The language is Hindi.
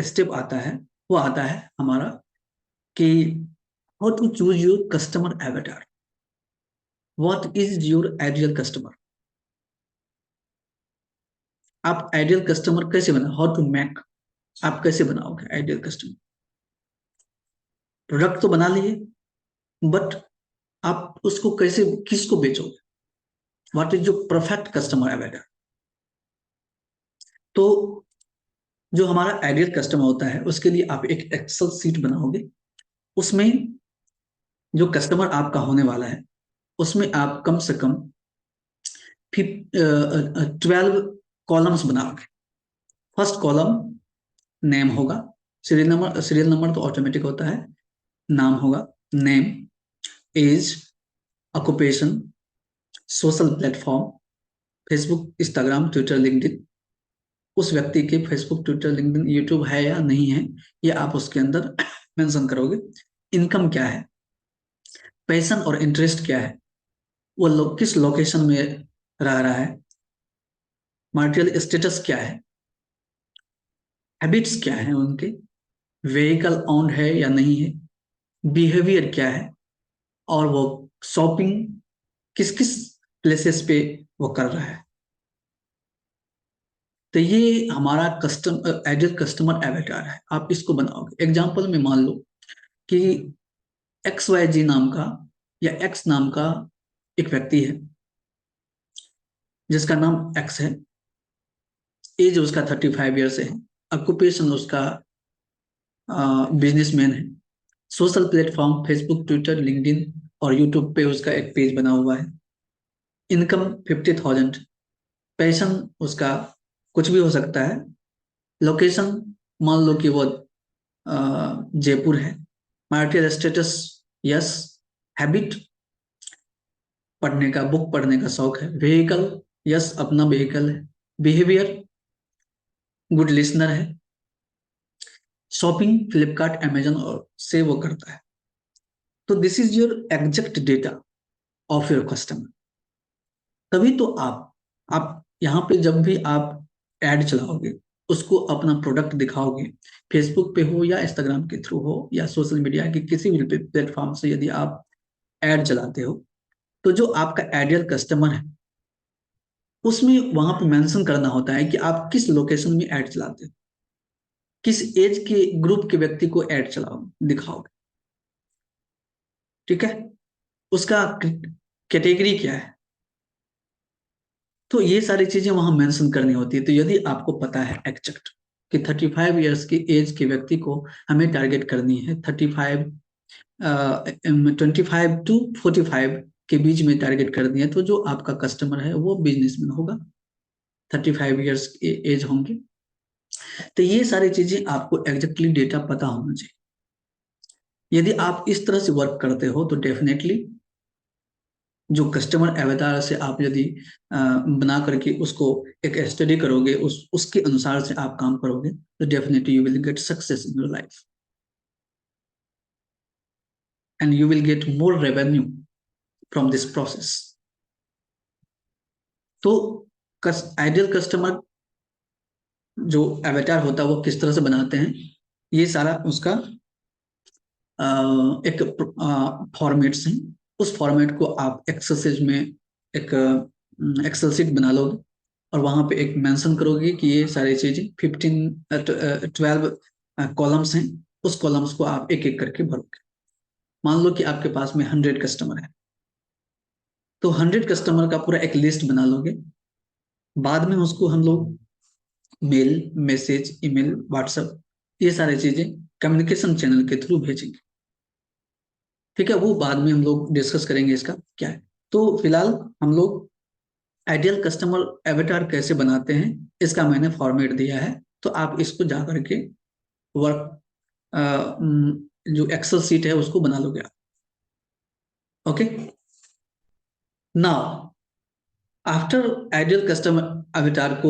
स्टेप आता है वो आता है हमारा कि how to choose your customer avatar. What is your ideal customer. आप आइडियल कस्टमर कैसे बनाओ, हाउ टू मेक, आप कैसे बनाओगे आइडियल कस्टमर। प्रोडक्ट तो बना लिए, बट आप उसको कैसे, किसको बेचोगे, what is your perfect customer avatar. तो जो हमारा आइडियल कस्टमर होता है उसके लिए आप एक एक्सेल सीट बनाओगे। उसमें जो कस्टमर आपका होने वाला है उसमें आप कम से कम 12 कॉलम्स बनाओगे। फर्स्ट कॉलम नेम होगा, सीरियल नंबर तो ऑटोमेटिक होता है। नाम होगा, name, age, occupation, social platform, Facebook, Instagram, Twitter, LinkedIn. उस व्यक्ति के फेसबुक, ट्विटर, लिंक्डइन, यूट्यूब है या नहीं है ये आप उसके अंदर मेंशन करोगे। इनकम क्या है, पैशन और इंटरेस्ट क्या है, वो किस लोकेशन में रह रहा है, मैरिटल स्टेटस क्या है, हैबिट्स क्या है उनके, व्हीकल ऑन है या नहीं है, बिहेवियर क्या है, और वो शॉपिंग किस किस प्लेसेस पे वो कर रहा है। तो ये हमारा आइडियल कस्टमर एवेटार है। आप इसको बनाओगे। एग्जांपल में मान लो कि एक्स वाई जी नाम का या एक्स नाम का एक व्यक्ति है जिसका नाम एक्स है। एज उसका 35 ईयर से है। ऑक्यूपेशन उसका बिजनेसमैन है। Social platform Facebook, Twitter, LinkedIn और यूट्यूब पे उसका एक पेज बना हुआ है। इनकम 50,000। पैशन उसका कुछ भी हो सकता है। लोकेशन मान लो कि वो जयपुर है। Marital status yes. हैबिट पढ़ने का, बुक पढ़ने का शौक है। व्हीकल यस, अपना व्हीकल है। बिहेवियर गुड लिसनर है। शॉपिंग फ्लिपकार्ट, अमेजन और से वो करता है। तो this is your exact data of your customer. तभी तो आप यहाँ पे जब भी आप एड चलाओगे उसको अपना प्रोडक्ट दिखाओगे, फेसबुक पे हो या इंस्टाग्राम के थ्रू हो या सोशल मीडिया के किसी भी प्लेटफॉर्म से यदि आप एड चलाते हो, तो जो आपका आइडियल कस्टमर है उसमें वहां पे मेंशन करना होता है कि आप किस लोकेशन में एड चलाते हो, किस एज के ग्रुप के व्यक्ति को एड चलाओगे, दिखाओगे। ठीक है, उसका कैटेगरी क्या है, तो ये सारी चीजें वहां मेंशन करनी होती है। तो यदि आपको पता है एग्जैक्ट कि 35 ईयर्स की एज के व्यक्ति को हमें टारगेट करनी है, 25 के बीच में टारगेट करनी है, तो जो आपका कस्टमर है वो बिजनेसमैन होगा, 35 ईयर्स की एज होंगे। तो ये सारी चीजें आपको एग्जैक्टली डेटा पता होना चाहिए। यदि आप इस तरह से वर्क करते हो तो डेफिनेटली जो कस्टमर अवतार से आप यदि बना करके उसको एक स्टडी करोगे, उसके अनुसार से आप काम करोगे, तो definitely you will get success in your life and you will get more revenue from this process. तो आइडियल कस्टमर जो अवतार होता है वो किस तरह से बनाते हैं, ये सारा उसका एक फॉर्मेट्स हैं। उस फॉर्मेट को आप एक्सेल में एक एक्सेल शीट बना लोगे और वहां पे एक मेंशन करोगे कि ये सारी चीजें 12 कॉलम्स हैं। उस कॉलम्स को आप एक एक करके भरोगे। मान लो कि आपके पास में 100 कस्टमर है, तो 100 कस्टमर का पूरा एक लिस्ट बना लोगे। बाद में उसको हम लोग मेल, मैसेज, ईमेल, व्हाट्सएप, ये सारी चीजें कम्युनिकेशन चैनल के थ्रू भेजेंगे। ठीक है, वो बाद में हम लोग डिस्कस करेंगे इसका क्या है। तो फिलहाल हम लोग आइडियल कस्टमर एवेटार कैसे बनाते हैं इसका मैंने फॉर्मेट दिया है, तो आप इसको जा करके वर्क जो एक्सेल सीट है उसको बना लोगे आप। Okay, now after ideal customer avatar को